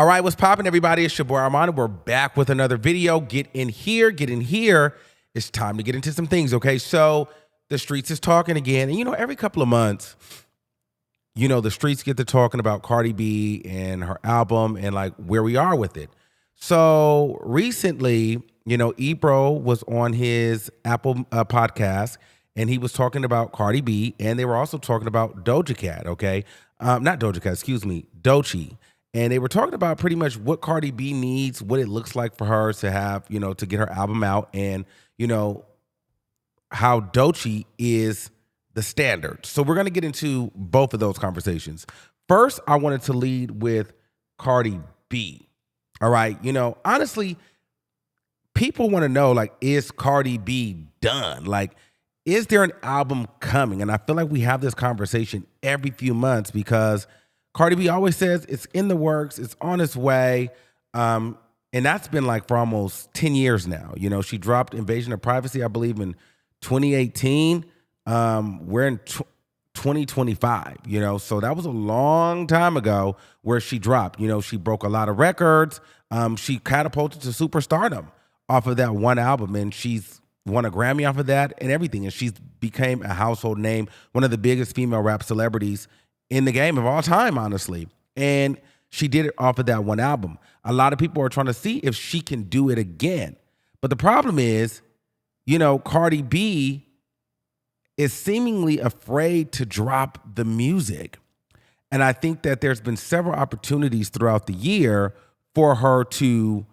All right, what's poppin', everybody? It's your boy Armon. We're back with another video. Get in here, get in here. It's time to get into some things, okay? So the streets is talking again. And, every couple of months, the streets get to talking about Cardi B and her album and, like, where we are with it. So recently, Ebro was on his Apple podcast, and he was talking about Cardi B, and they were also talking about Doechii, okay? Not Doechii, excuse me, Doechii. And they were talking about pretty much what Cardi B needs, what it looks like for her to have, to get her album out, and, how Doechii is the standard. So we're going to get into both of those conversations. First, I wanted to lead with Cardi B. All right. Honestly, people want to know, like, is Cardi B done? Like, is there an album coming? And I feel like we have this conversation every few months because Cardi B always says it's in the works, it's on its way, and that's been like for almost 10 years now. She dropped Invasion of Privacy, I believe, in 2018. We're in 2025, so that was a long time ago where she dropped. She broke a lot of records. She catapulted to superstardom off of that one album, and she's won a Grammy off of that and everything, and she's became a household name, one of the biggest female rap celebrities in the game of all time, honestly. And she did it off of that one album. A lot of people are trying to see if she can do it again. But the problem is, Cardi B is seemingly afraid to drop the music. And I think that there's been several opportunities throughout the year for her to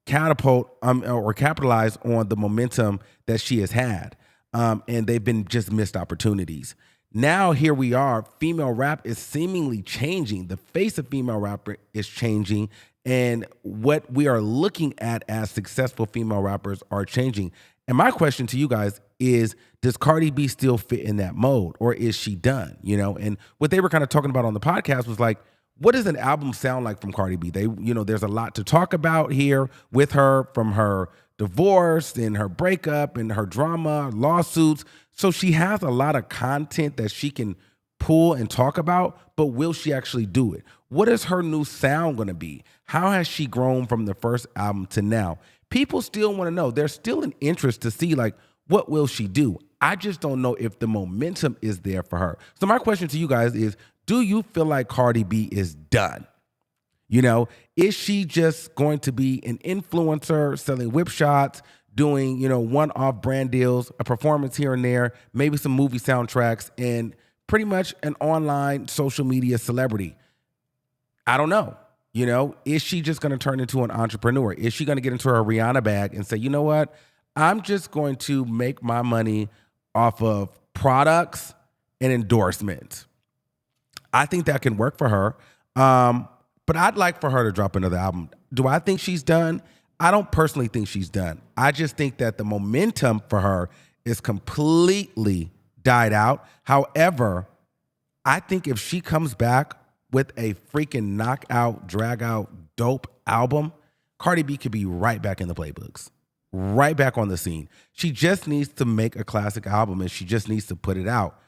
catapult or capitalize on the momentum that she has had. And they've been just missed opportunities. Now, here we are. Female rap is seemingly changing. The face of female rap is changing. And what we are looking at as successful female rappers are changing. And my question to you guys is, does Cardi B still fit in that mode, or is she done? And what they were kind of talking about on the podcast was like, what does an album sound like from Cardi B? There's a lot to talk about here with her, from her divorce and her breakup and her drama, lawsuits. So she has a lot of content that she can pull and talk about, but will she actually do it? What is her new sound going to be? How has she grown from the first album to now? People still want to know. There's still an interest to see, like, what will she do? I just don't know if the momentum is there for her. So my question to you guys is, do you feel like Cardi B is done? Is she just going to be an influencer selling whip shots, doing, one-off brand deals, a performance here and there, maybe some movie soundtracks, and pretty much an online social media celebrity? I don't know. Is she just going to turn into an entrepreneur? Is she going to get into her Rihanna bag and say, you know what? I'm just going to make my money off of products and endorsements. I think that can work for her. But I'd like for her to drop another album. Do I think she's done? I don't personally think she's done. I just think that the momentum for her is completely died out. However, I think if she comes back with a freaking knockout, drag out, dope album, Cardi B could be right back in the playbooks, right back on the scene. She just needs to make a classic album, and she just needs to put it out.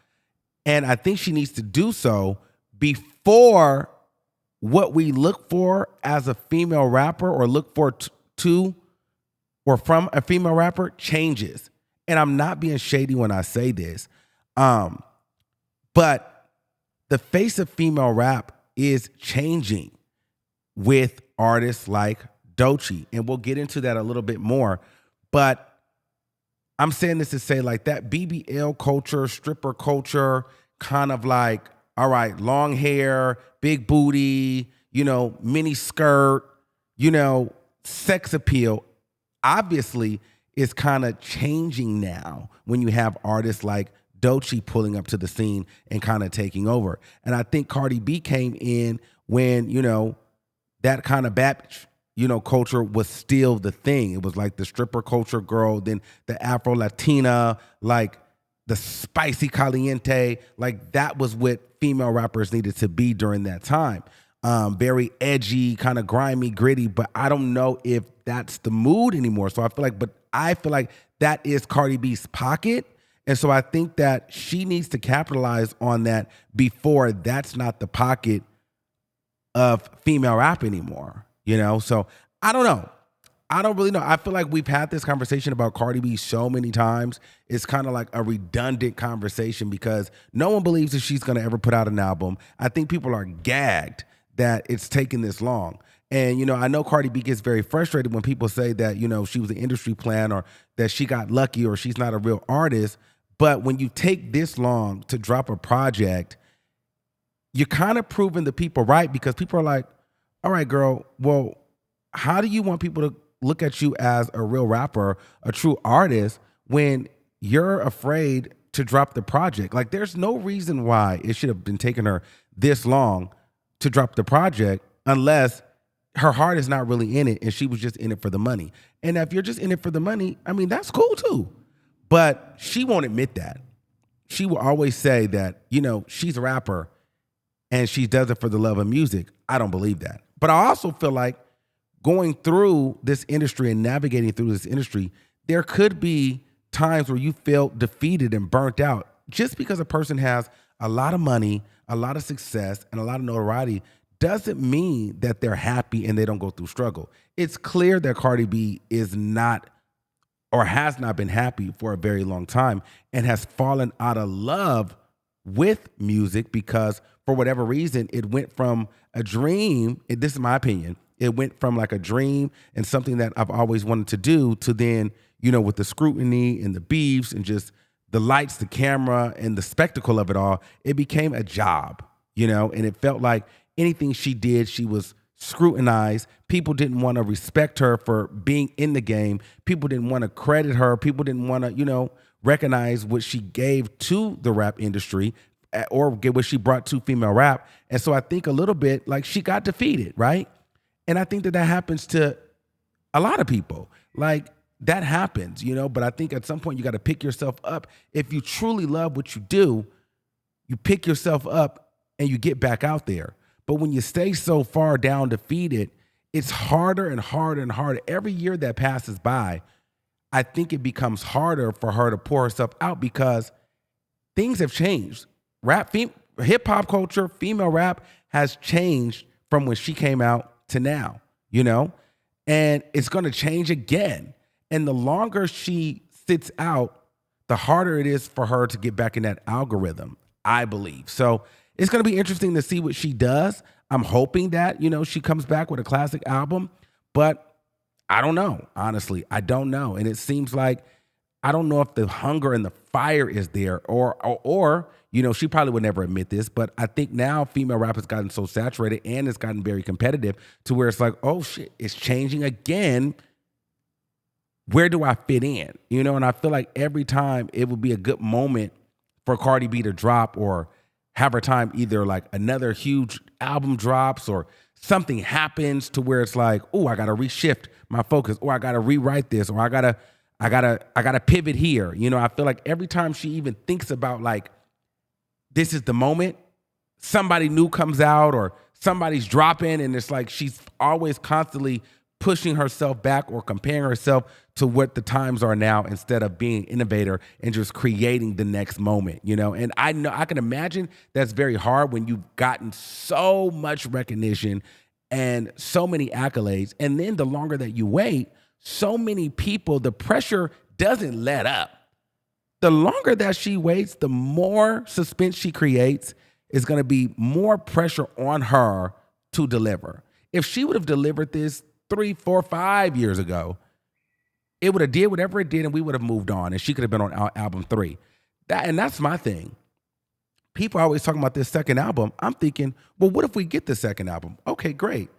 And I think she needs to do so before what we look for as a female rapper, or look for to or from a female rapper, changes. And I'm not being shady when I say this, but the face of female rap is changing with artists like Doechii, and we'll get into that a little bit more. But I'm saying this to say, like, that BBL culture, stripper culture, kind of like, all right, long hair, big booty, mini skirt, sex appeal, obviously is kind of changing now when you have artists like Doechii pulling up to the scene and kind of taking over. And I think Cardi B came in when, that kind of batch, culture was still the thing. It was like the stripper culture girl, then the Afro-Latina, like the spicy caliente, like that was what female rappers needed to be during that time. Very edgy, kind of grimy, gritty, but I don't know if that's the mood anymore. So I feel like that is Cardi B's pocket. And so I think that she needs to capitalize on that before that's not the pocket of female rap anymore, you know? So I don't know. I don't really know. I feel like we've had this conversation about Cardi B so many times. It's kind of like a redundant conversation because no one believes that she's going to ever put out an album. I think people are gagged that it's taken this long. And, you know, I know Cardi B gets very frustrated when people say that, you know, she was an industry plant or that she got lucky or she's not a real artist. But when you take this long to drop a project, you're kind of proving the people right because people are like, all right, girl, well, how do you want people to look at you as a real rapper, a true artist, when you're afraid to drop the project? Like, there's no reason why it should have been taking her this long to drop the project unless her heart is not really in it and she was just in it for the money. And if you're just in it for the money, I mean, that's cool too. But she won't admit that. She will always say that, you know, she's a rapper and she does it for the love of music. I don't believe that. But I also feel like going through this industry and navigating through this industry, there could be times where you feel defeated and burnt out. Just because a person has a lot of money, a lot of success, and a lot of notoriety doesn't mean that they're happy and they don't go through struggle. It's clear that Cardi B is not or has not been happy for a very long time and has fallen out of love with music because for whatever reason, it went from a dream, this is my opinion, it went from like a dream and something that I've always wanted to do to then, you know, with the scrutiny and the beefs and just the lights, the camera, and the spectacle of it all, it became a job, you know, and it felt like anything she did, she was scrutinized. People didn't want to respect her for being in the game. People didn't want to credit her. People didn't want to, you know, recognize what she gave to the rap industry or what she brought to female rap. And so I think a little bit like she got defeated, right? And I think that happens to a lot of people. Like that happens, you know, but I think at some point you got to pick yourself up. If you truly love what you do, you pick yourself up and you get back out there. But when you stay so far down defeated, it's harder and harder and harder. Every year that passes by, I think it becomes harder for her to pour herself out because things have changed. Hip hop culture, female rap has changed from when she came out to now, you know, and it's going to change again. And the longer she sits out, the harder it is for her to get back in that algorithm, I believe. So it's going to be interesting to see what she does. I'm hoping that, you know, she comes back with a classic album, but I don't know. Honestly, I don't know. And it seems like, I don't know if the hunger and the fire is there or, you know, she probably would never admit this, but I think now female rap has gotten so saturated and it's gotten very competitive to where it's like, oh shit, it's changing again. Where do I fit in? You know, and I feel like every time it would be a good moment for Cardi B to drop or have her time, either like another huge album drops or something happens to where it's like, oh, I got to reshift my focus, or I got to rewrite this, or I gotta pivot here. You know, I feel like every time she even thinks about like, this is the moment, somebody new comes out or somebody's dropping, and it's like she's always constantly pushing herself back or comparing herself to what the times are now instead of being an innovator and just creating the next moment, you know? And I know I can imagine that's very hard when you've gotten so much recognition and so many accolades. And then the longer that you wait, so many people, the pressure doesn't let up. The longer that she waits, the more suspense she creates is going to be more pressure on her to deliver. If she would have delivered this 3, 4, 5 years ago, it would have did whatever it did and we would have moved on and she could have been on album 3. That's my thing. People are always talking about this second album. I'm thinking, well, what if we get the second album? Okay, great.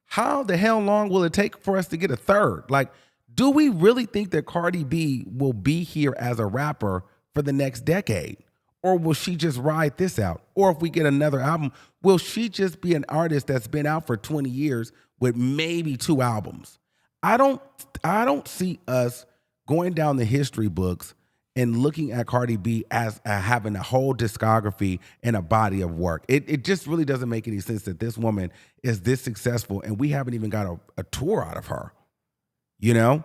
How the hell long will it take for us to get a third? Like, do we really think that Cardi B will be here as a rapper for the next decade? Or will she just ride this out? Or if we get another album, will she just be an artist that's been out for 20 years with maybe 2 albums? I don't see us going down the history books and looking at Cardi B as having a whole discography and a body of work. It just really doesn't make any sense that this woman is this successful and we haven't even got a tour out of her, you know,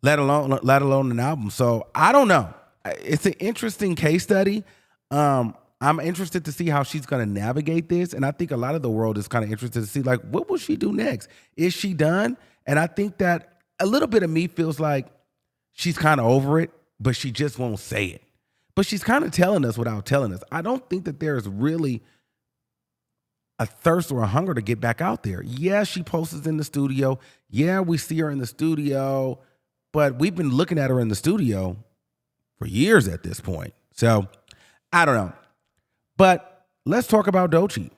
let alone an album. So I don't know. It's an interesting case study. I'm I'm interested to see how she's going to navigate this. And I think a lot of the world is kind of interested to see, like, what will she do next? Is she done? And I think that a little bit of me feels like she's kind of over it, but she just won't say it. But she's kind of telling us without telling us. I don't think that there's really a thirst or a hunger to get back out there. Yeah, she posts in the studio. Yeah, we see her in the studio, but we've been looking at her in the studio for years at this point. So I don't know. But let's talk about Doechii.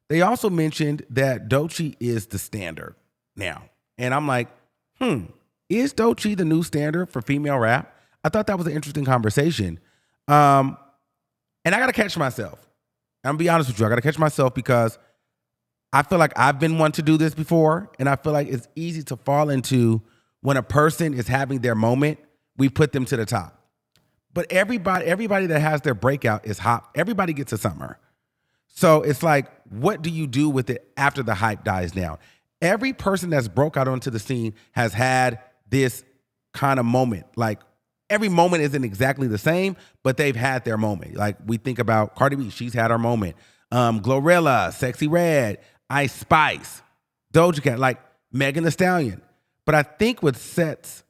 They also mentioned that Doechii is the standard now. And I'm like, is Doechii the new standard for female rap? I thought that was an interesting conversation. And I got to catch myself. I'm going to be honest with you. I got to catch myself because I feel like I've been one to do this before. And I feel like it's easy to fall into when a person is having their moment, we put them to the top. But everybody that has their breakout is hot. Everybody gets a summer. So it's like, what do you do with it after the hype dies down? Every person that's broke out onto the scene has had this kind of moment. Like, every moment isn't exactly the same, but they've had their moment. Like, we think about Cardi B, she's had her moment. Glorilla, Sexy Red, Ice Spice, Doja Cat, like Megan Thee Stallion. But I think what sets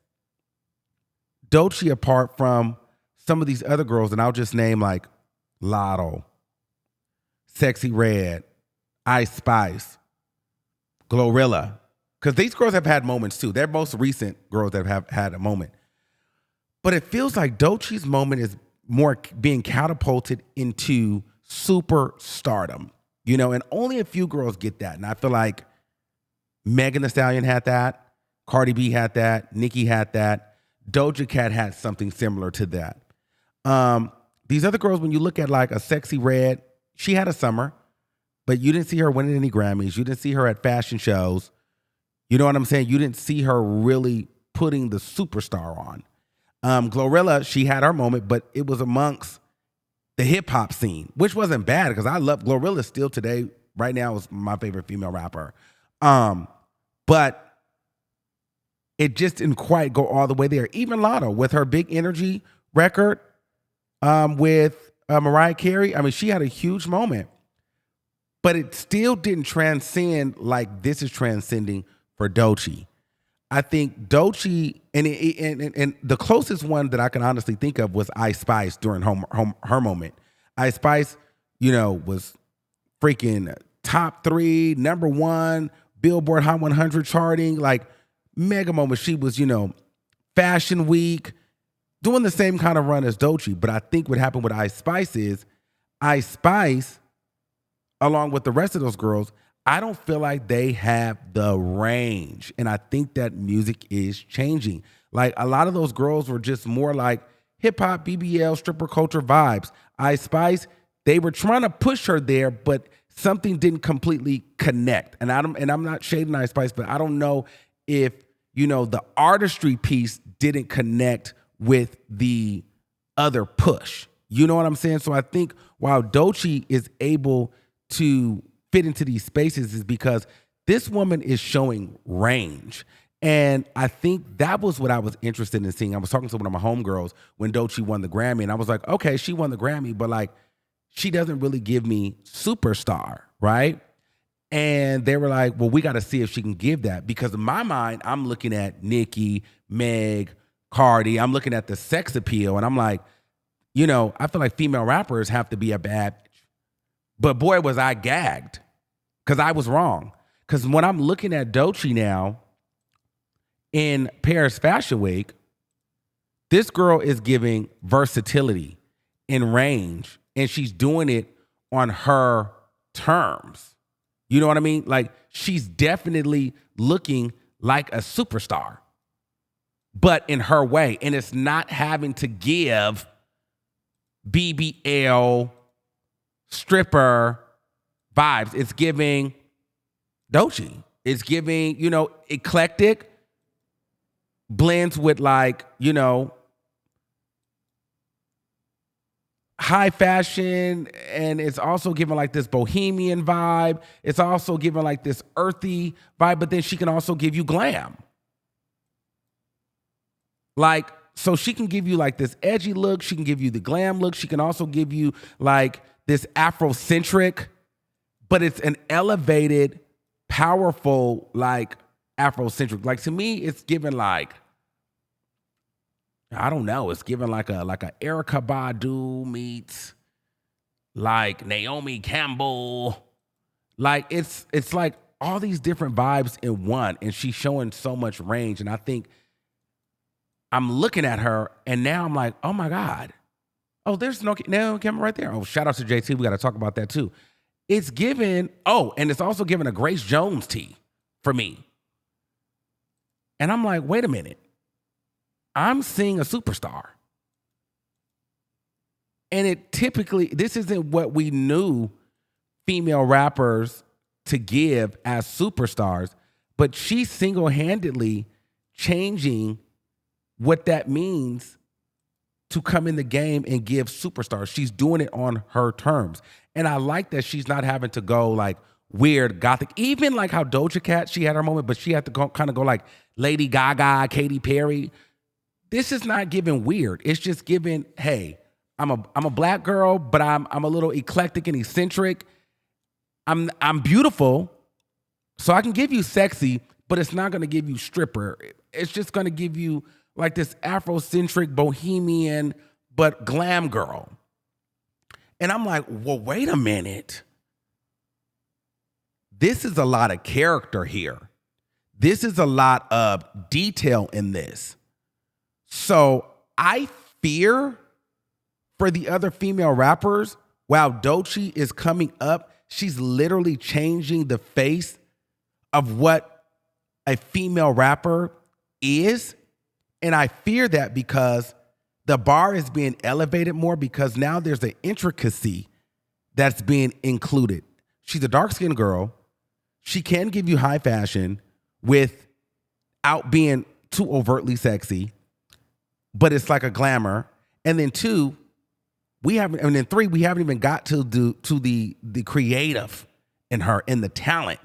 Doechii apart from some of these other girls, and I'll just name like Lotto, Sexy Red, Ice Spice, Glorilla, because these girls have had moments too. They're most recent girls that have had a moment. But it feels like Doechii's moment is more being catapulted into superstardom, you know, and only a few girls get that. And I feel like Megan Thee Stallion had that, Cardi B had that, Nicki had that, Doja Cat had something similar to that. These other girls, when you look at like a Sexy Red, she had a summer, but you didn't see her winning any Grammys. You didn't see her at fashion shows. You know what I'm saying? You didn't see her really putting the superstar on. Glorilla, she had her moment, but it was amongst the hip hop scene, which wasn't bad because I love Glorilla still today. Right now is my favorite female rapper. But it just didn't quite go all the way there. Even Lotto with her Big Energy record with Mariah Carey. I mean, she had a huge moment, but it still didn't transcend like this is transcending for Doechii. I think Doechii, and the closest one that I can honestly think of was Ice Spice during her moment. Ice Spice, you know, was freaking top 3, number 1, Billboard Hot 100 charting, like mega moment. She was, you know, Fashion Week, doing the same kind of run as Doechii. But I think what happened with Ice Spice is Ice Spice, along with the rest of those girls, I don't feel like they have the range. And I think that music is changing. Like, a lot of those girls were just more like hip hop, BBL, stripper culture vibes. Ice Spice, they were trying to push her there, but something didn't completely connect. And I'm not shading Ice Spice, but I don't know if, you know, the artistry piece didn't connect with the other push. You know what I'm saying? So I think while Doechii is able to fit into these spaces is because this woman is showing range. And I think that was what I was interested in seeing. I was talking to one of my homegirls when Doechii won the Grammy, and I was like, okay, she won the Grammy, but like, she doesn't really give me superstar, right? And they were like, well, we got to see if she can give that. Because in my mind, I'm looking at Nicki, Meg, Cardi. I'm looking at the sex appeal, and I'm like, you know, I feel like female rappers have to be a bad bitch. But boy, was I gagged because I was wrong. Because when I'm looking at Doechii now in Paris Fashion Week, this girl is giving versatility and range, and she's doing it on her terms. You know what I mean? Like, she's definitely looking like a superstar, but in her way. And it's not having to give BBL stripper vibes. It's giving Doechii. It's giving, you know, eclectic, blends with like, you know, high fashion, and it's also giving like this bohemian vibe. It's also giving like this earthy vibe, but then she can also give you glam. Like, so she can give you like this edgy look. She can give you the glam look. She can also give you like this Afrocentric, but it's an elevated, powerful, like Afrocentric. Like to me, it's given like, I don't know. It's given like a Erykah Badu meets like Naomi Campbell. Like it's like all these different vibes in one, and she's showing so much range. And I think I'm looking at her, and now I'm like, oh my God. Oh, there's no camera right there. Oh, shout out to JT. We got to talk about that too. It's given, and it's also given a Grace Jones tee for me. And I'm like, wait a minute. I'm seeing a superstar. And this isn't what we knew female rappers to give as superstars, but she's single-handedly changing what that means to come in the game and give superstars. She's doing it on her terms. And I like that she's not having to go like weird gothic, even like how Doja Cat, she had her moment, but she had to kind of go like Lady Gaga, Katy Perry. This is not giving weird. It's just giving, hey, I'm a black girl, but I'm a little eclectic and eccentric. I'm beautiful, so I can give you sexy, but it's not gonna give you stripper. It's just gonna give you like this Afrocentric, bohemian, but glam girl. And I'm like, well, wait a minute. This is a lot of character here. This is a lot of detail in this. So I fear for the other female rappers, while Doechii is coming up, she's literally changing the face of what a female rapper is. And I fear that because the bar is being elevated more, because now there's an intricacy that's being included. She's a dark-skinned girl. She can give you high fashion without being too overtly sexy, but it's like a glamour. And then three, we haven't even got to the creative in her, in the talent.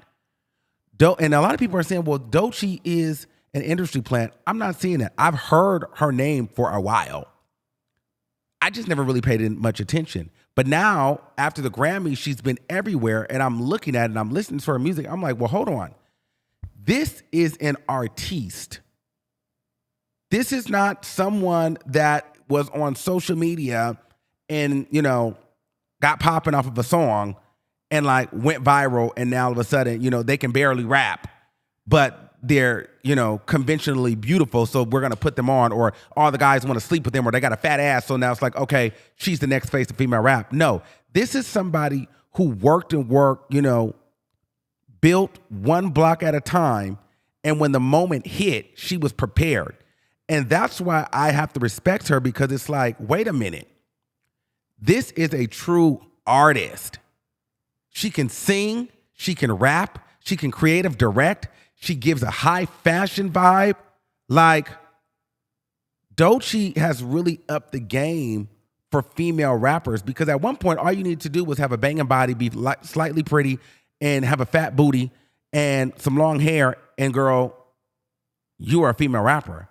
And a lot of people are saying, well, Doechii is an industry plant. I'm not seeing that. I've heard her name for a while. I just never really paid much attention. But now, after the Grammy, she's been everywhere, and I'm looking at it, and I'm listening to her music. I'm like, well, hold on. This is an artiste. This is not someone that was on social media and, got popping off of a song and like went viral, and now all of a sudden, they can barely rap, but they're, conventionally beautiful, so we're going to put them on, or all the guys want to sleep with them, or they got a fat ass, so now it's like, okay, she's the next face of female rap. No, this is somebody who worked, built one block at a time, and when the moment hit, she was prepared. And that's why I have to respect her, because it's like, wait a minute. This is a true artist. She can sing, she can rap, she can creative direct, she gives a high fashion vibe. Like, Doechii has really upped the game for female rappers, because at one point, all you needed to do was have a banging body, be slightly pretty, and have a fat booty and some long hair, and girl, you are a female rapper.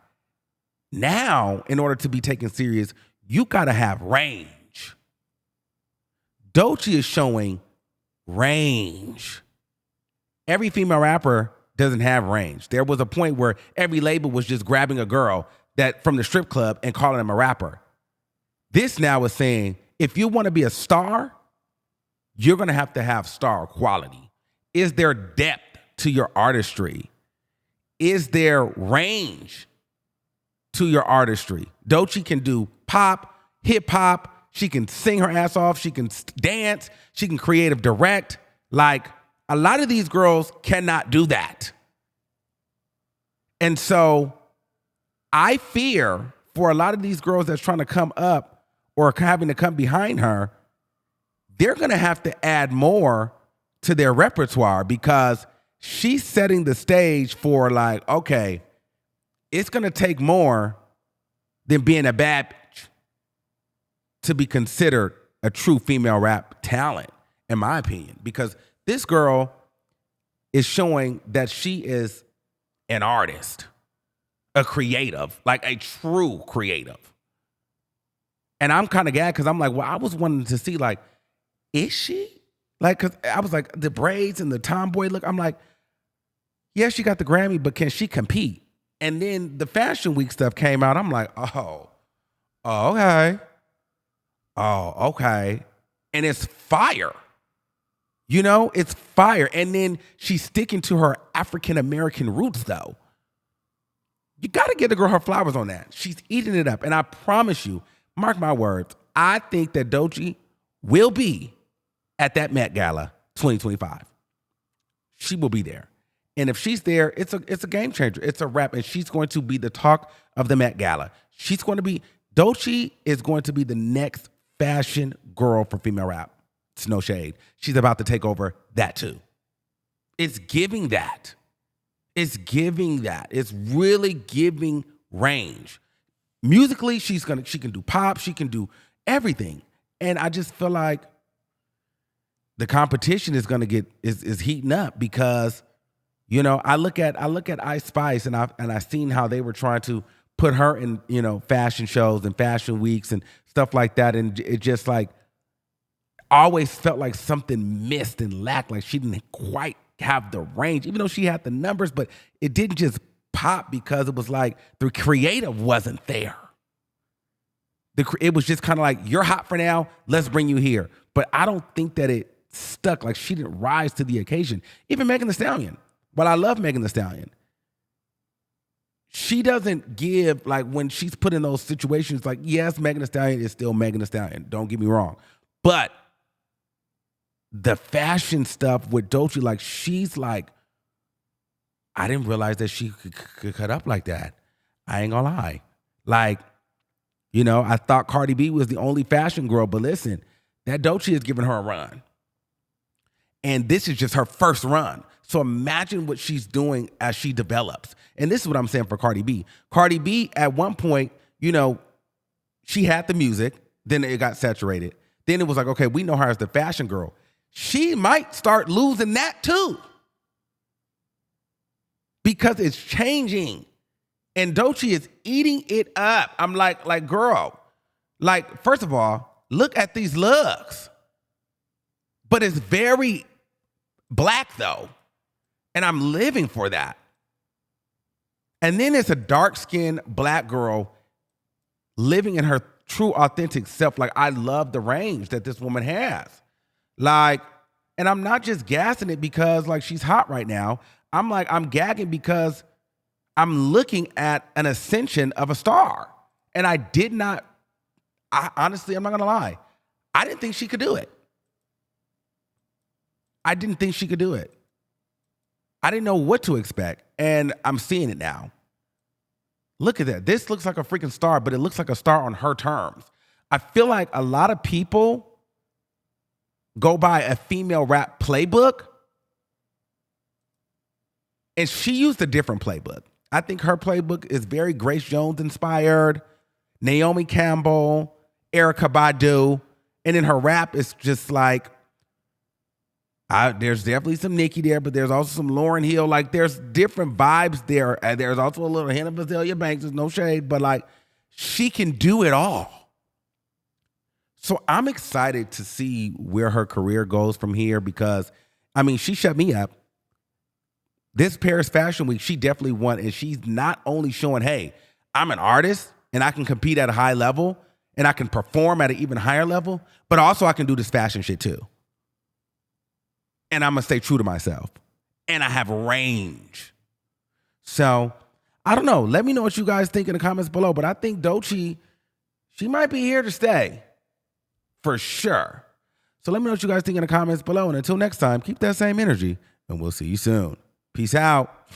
Now, in order to be taken serious, you gotta have range. Doechii is showing range. Every female rapper doesn't have range. There was a point where every label was just grabbing a girl that from the strip club and calling them a rapper. This now is saying, if you want to be a star, you're going to have star quality. Is there depth to your artistry? Is there range to your artistry? Doechii can do pop, hip hop. She can sing her ass off. She can dance. She can creative direct. Like, a lot of these girls cannot do that. And so I fear for a lot of these girls that's trying to come up or having to come behind her, they're going to have to add more to their repertoire, because she's setting the stage for like, okay, it's going to take more than being a bad bitch to be considered a true female rap talent, in my opinion, because this girl is showing that she is an artist, a creative, like a true creative. And I'm kind of gagged because I'm like, well, I was wanting to see, like, is she? Like, because I was like, the braids and the tomboy look. I'm like, yeah, she got the Grammy, but can she compete? And then the Fashion Week stuff came out. I'm like, oh, okay. Oh, okay. And it's fire. You know, it's fire. And then she's sticking to her African-American roots, though. You got to give the girl her flowers on that. She's eating it up. And I promise you, mark my words, I think that Doechii will be at that Met Gala 2025. She will be there. And if she's there, it's a game changer. It's a wrap. And she's going to be the talk of the Met Gala. Doechii is going to be the next fashion girl for female rap. It's no shade. She's about to take over that too. It's giving that. It's giving that. It's really giving range. Musically, she can do pop, she can do everything. And I just feel like the competition is gonna is heating up because, you know, I look at Ice Spice and I seen how they were trying to put her in, you know, fashion shows and fashion weeks and stuff like that. And it just like always felt like something missed and lacked, like she didn't quite have the range, even though she had the numbers, but it didn't just pop because it was like the creative wasn't there. It was just kind of like, you're hot for now, let's bring you here. But I don't think that it stuck, like she didn't rise to the occasion. Even Megan Thee Stallion, but I love Megan Thee Stallion. She doesn't give, like when she's put in those situations, like yes, Megan Thee Stallion is still Megan Thee Stallion, don't get me wrong. But the fashion stuff with Doechii, like she's like, I didn't realize that she could cut up like that. I ain't gonna lie. Like, you know, I thought Cardi B was the only fashion girl, but listen, that Doechii is giving her a run. And this is just her first run. So imagine what she's doing as she develops. And this is what I'm saying for Cardi B. Cardi B, at one point, you know, she had the music, then it got saturated. Then it was like, okay, we know her as the fashion girl. She might start losing that too. Because it's changing. And Doechii is eating it up. I'm like, girl, like, first of all, look at these looks. But it's very black though. And I'm living for that. And then it's a dark-skinned black girl living in her true, authentic self. Like, I love the range that this woman has. Like, and I'm not just gassing it because like she's hot right now. I'm gagging because I'm looking at an ascension of a star. And honestly, I'm not gonna lie, I didn't think she could do it. I didn't think she could do it. I didn't know what to expect, and I'm seeing it now. Look at that. This looks like a freaking star, but it looks like a star on her terms. I feel like a lot of people go by a female rap playbook, and she used a different playbook. I think her playbook is very Grace Jones inspired, Naomi Campbell, Erykah Badu, and then her rap is just like, there's definitely some Nicki there, but there's also some Lauryn Hill. Like, there's different vibes there. And there's also a little hint of Azalea Banks. There's no shade, but like, she can do it all. So I'm excited to see where her career goes from here because, I mean, she shut me up. This Paris Fashion Week, she definitely won. And she's not only showing, hey, I'm an artist and I can compete at a high level and I can perform at an even higher level, but also I can do this fashion shit too. And I'm going to stay true to myself. And I have range. So, I don't know. Let me know what you guys think in the comments below. But I think Doechii, she might be here to stay. For sure. So let me know what you guys think in the comments below. And until next time, keep that same energy. And we'll see you soon. Peace out.